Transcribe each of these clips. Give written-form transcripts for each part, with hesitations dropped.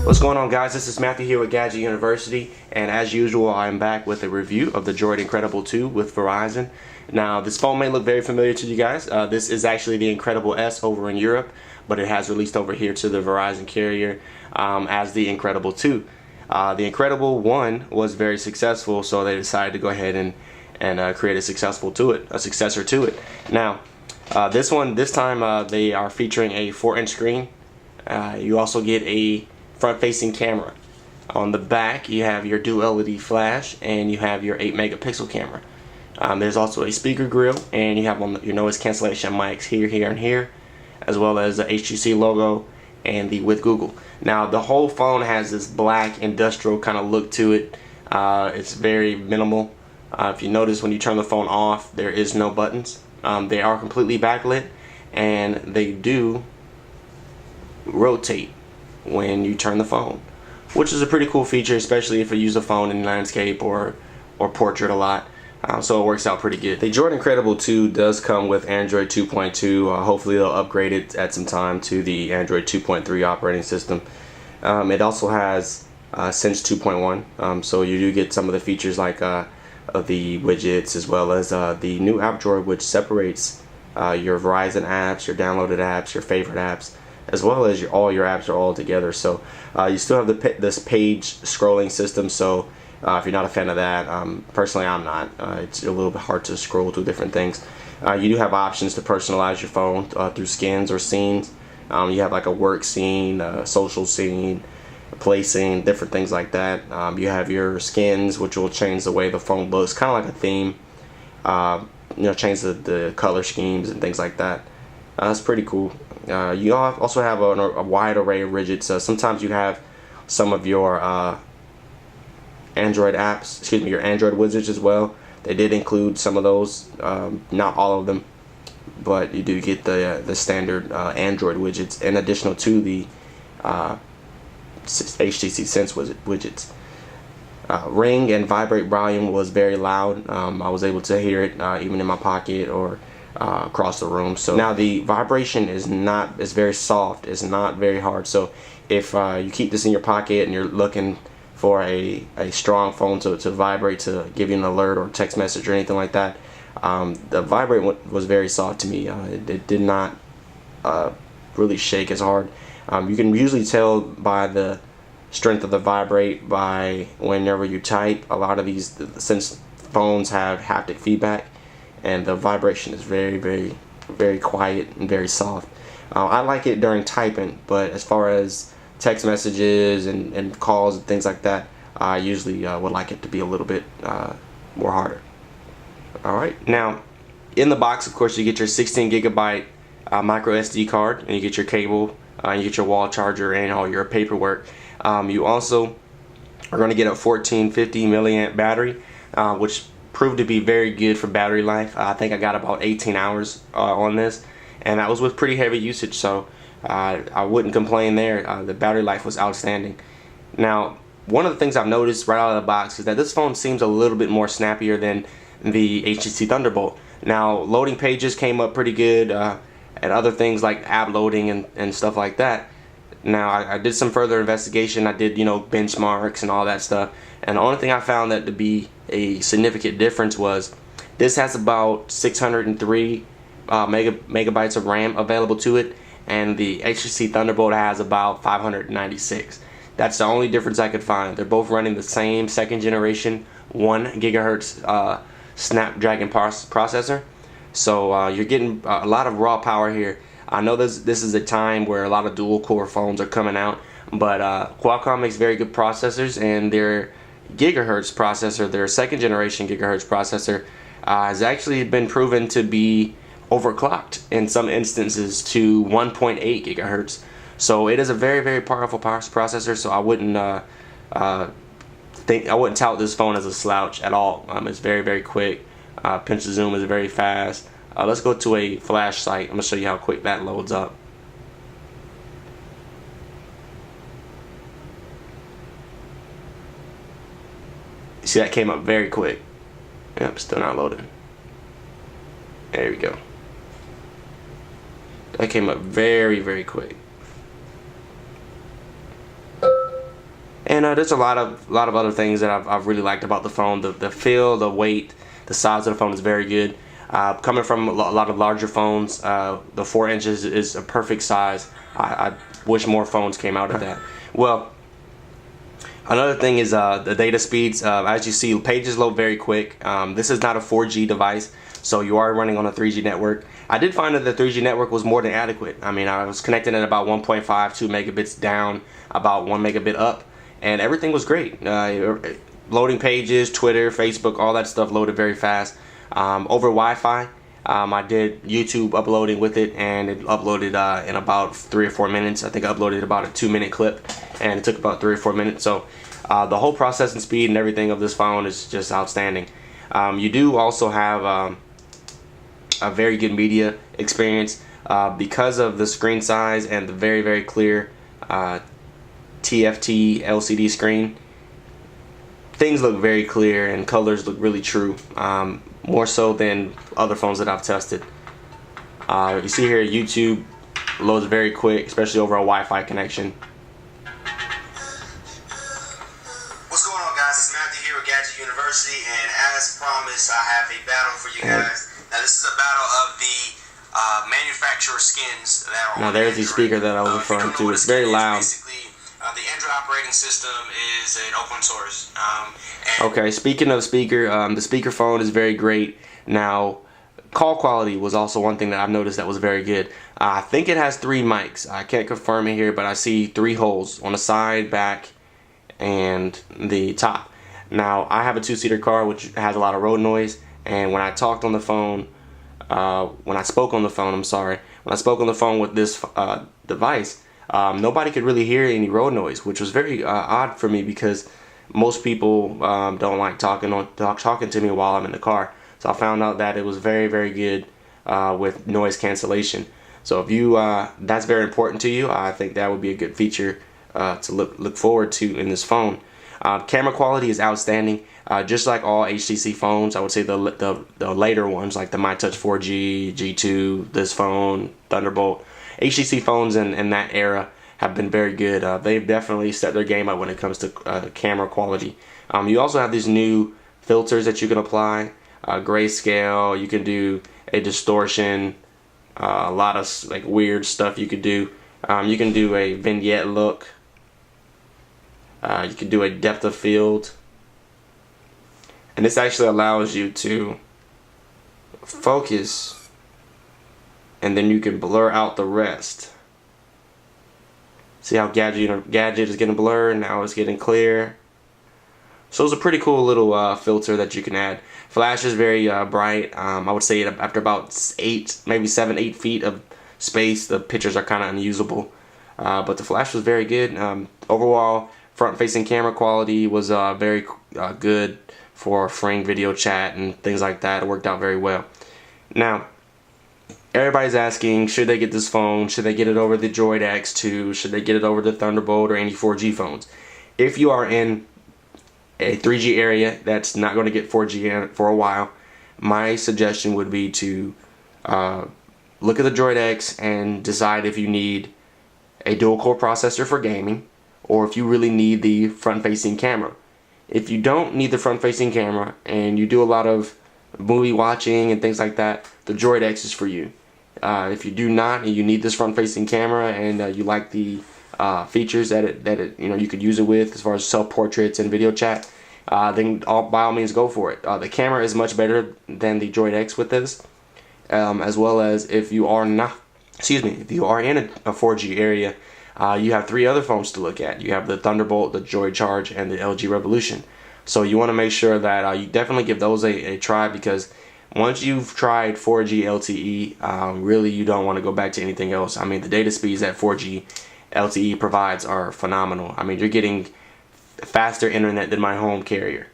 What's going on, guys? This is Matthew here with Gadget University, and as usual I'm back with a review of the Droid Incredible 2 with Verizon. Now this phone may look very familiar to you guys. This is actually the Incredible S over in Europe, but it has released over here to the Verizon carrier as the Incredible 2. The Incredible 1 was very successful, so they decided to go ahead and create a successor to it. Now this time they are featuring a 4-inch screen. You also get a front-facing camera. On the back you have your dual LED flash and you have your 8-megapixel camera. There's also a speaker grill, and you have your noise cancellation mics here, and here, as well as the HTC logo and the with Google. Now the whole phone has this black industrial kind of look to it. It's very minimal. If you notice, when you turn the phone off, there is no buttons. They are completely backlit, and they do rotate when you turn the phone, which is a pretty cool feature, especially if you use a phone in landscape or portrait a lot. So it works out pretty good. The Droid Incredible 2 does come with Android 2.2. Hopefully they'll upgrade it at some time to the Android 2.3 operating system. It also has Sense 2.1, so you do get some of the features like the widgets, as well as the new app drawer, which separates your Verizon apps, your downloaded apps, your favorite apps, as well as all your apps are all together. So you still have this page scrolling system, so if you're not a fan of that, personally I'm not. It's a little bit hard to scroll through different things. You do have options to personalize your phone through skins or scenes. You have like a work scene, a social scene, a play scene, different things like that. You have your skins, which will change the way the phone looks, kind of like a theme. Change the color schemes and things like that. That's pretty cool. You also have a wide array of widgets. Sometimes you have some of your Android apps, your Android widgets as well. They did include some of those, not all of them, but you do get the standard Android widgets in addition to the HTC Sense widgets. Ring and vibrate volume was very loud. I was able to hear it even in my pocket or across the room. So now the vibration is very soft. It's not very hard. So if you keep this in your pocket and you're looking for a strong phone to vibrate, to give you an alert or text message or anything like that, the vibrate was very soft to me. It did not really shake as hard. You can usually tell by the strength of the vibrate by whenever you type. A lot of these Sense phones have haptic feedback, and the vibration is very quiet and very soft. I like it during typing, but as far as text messages and calls and things like that, I usually would like it to be a little bit more harder. Alright, now in the box, of course, you get your 16 gigabyte microSD card, and you get your cable, you get your wall charger, and all your paperwork. You also are going to get a 1450 milliamp battery, which proved to be very good for battery life. I think I got about 18 hours on this, and that was with pretty heavy usage, so I wouldn't complain there. The battery life was outstanding. Now, one of the things I've noticed right out of the box is that this phone seems a little bit more snappier than the HTC Thunderbolt. Now, loading pages came up pretty good, and other things like app loading and stuff like that. Now, I did some further investigation. I did, benchmarks and all that stuff, and the only thing I found that to be a significant difference was this has about 603 megabytes of RAM available to it, and the HTC Thunderbolt has about 596. That's the only difference I could find. They're both running the same second generation 1 GHz Snapdragon processor, so you're getting a lot of raw power here. I know this is a time where a lot of dual core phones are coming out, but Qualcomm makes very good processors, and their gigahertz processor, their second generation gigahertz processor, has actually been proven to be overclocked in some instances to 1.8 gigahertz. So it is a very powerful processor. So I wouldn't tout this phone as a slouch at all. It's very quick. Pinch to zoom is very fast. Let's go to a flash site. I'm gonna show you how quick that loads up. See, that came up very quick. Yep, still not loading. There we go. That came up very quick. And there's a lot of other things that I've really liked about the phone. The feel, the weight, the size of the phone is very good. Coming from a lot of larger phones, the 4 inches is a perfect size. I wish more phones came out of that. Well, another thing is the data speeds. As you see, pages load very quick. This is not a 4G device, so you are running on a 3G network. I did find that the 3G network was more than adequate. I mean, I was connecting at about 1.5, 2 megabits down, about 1 megabit up, and everything was great. Loading pages, Twitter, Facebook, all that stuff loaded very fast. Over Wi-Fi, I did YouTube uploading with it, and it uploaded in about 3 or 4 minutes. I think I uploaded about a 2-minute clip, and it took about 3 or 4 minutes. So the whole processing speed and everything of this phone is just outstanding. You do also have a very good media experience because of the screen size and the very clear TFT LCD screen. Things look very clear and colors look really true, more so than other phones that I've tested. You see here, YouTube loads very quick, especially over a Wi-Fi connection. What's going on, guys? It's Matthew here with Gadget University, and as promised, I have a battle for you guys. Now, this is a battle of the manufacturer skins that are now, there's the speaker that I was referring to. It's very loud. The Android operating system is an open source. Okay, speaking of speaker, the speaker phone is very great. Now, call quality was also one thing that I've noticed that was very good. I think it has 3 mics. I can't confirm it here, but I see 3 holes on the side, back, and the top. Now, I have a 2-seater car which has a lot of road noise, and when I talked on the phone, when I spoke on the phone with this device, nobody could really hear any road noise, which was very odd for me because most people don't like talking to me while I'm in the car. So I found out that it was very good with noise cancellation. So if you that's very important to you, I think that would be a good feature to look forward to in this phone. Camera quality is outstanding, just like all HTC phones. I would say the later ones, like the MyTouch 4G, G2, this phone, Thunderbolt. HTC phones in that era have been very good. They've definitely set their game up when it comes to camera quality. You also have these new filters that you can apply, grayscale. You can do a distortion, a lot of like weird stuff you could do. You can do a vignette look. You can do a depth of field, and this actually allows you to focus, and then you can blur out the rest. See how Gadget is getting blurred, and now it's getting clear. So it's a pretty cool little filter that you can add. Flash is very bright. I would say after about 8, maybe 7, 8 feet of space, the pictures are kind of unusable. But the flash was very good. Overall, front-facing camera quality was very good for freeing video chat and things like that. It worked out very well. Now, everybody's asking, should they get this phone? Should they get it over the Droid X2? Should they get it over the Thunderbolt or any 4G phones? If you are in a 3G area that's not going to get 4G for a while, my suggestion would be to look at the Droid X and decide if you need a dual-core processor for gaming, or if you really need the front-facing camera. If you don't need the front-facing camera and you do a lot of movie watching and things like that, the Droid X is for you. If you do not and you need this front-facing camera and you like the features that it you could use it with as far as self-portraits and video chat, then by all means go for it. The camera is much better than the Droid X with this, as well as if you are in a 4G area, you have 3 other phones to look at. You have the Thunderbolt, the Droid Charge, and the LG Revolution. So you want to make sure that you definitely give those a try, because once you've tried 4G LTE, really you don't want to go back to anything else. I mean, the data speeds that 4G LTE provides are phenomenal. I mean, you're getting faster internet than my home carrier.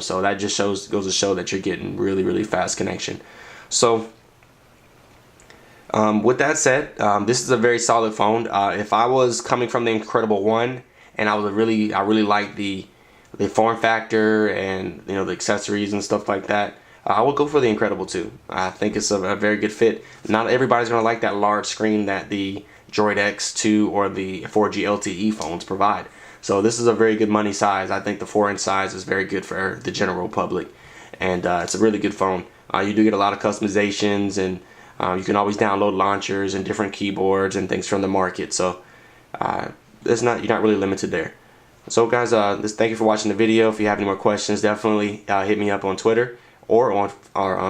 So that just goes to show that you're getting really fast connection. So with that said, this is a very solid phone. If I was coming from the Incredible 1 and I really liked the form factor and the accessories and stuff like that, I would go for the Incredible 2. I think it's a very good fit. Not everybody's going to like that large screen that the Droid X2 or the 4G LTE phones provide. So this is a very good money size. I think the 4-inch size is very good for the general public, and it's a really good phone. You do get a lot of customizations, and you can always download launchers and different keyboards and things from the market. So you're not really limited there. So guys, thank you for watching the video. If you have any more questions, definitely hit me up on Twitter or on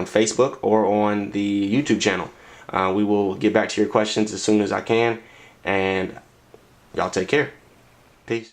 Facebook or on the YouTube channel. We will get back to your questions as soon as I can, and y'all take care. Peace.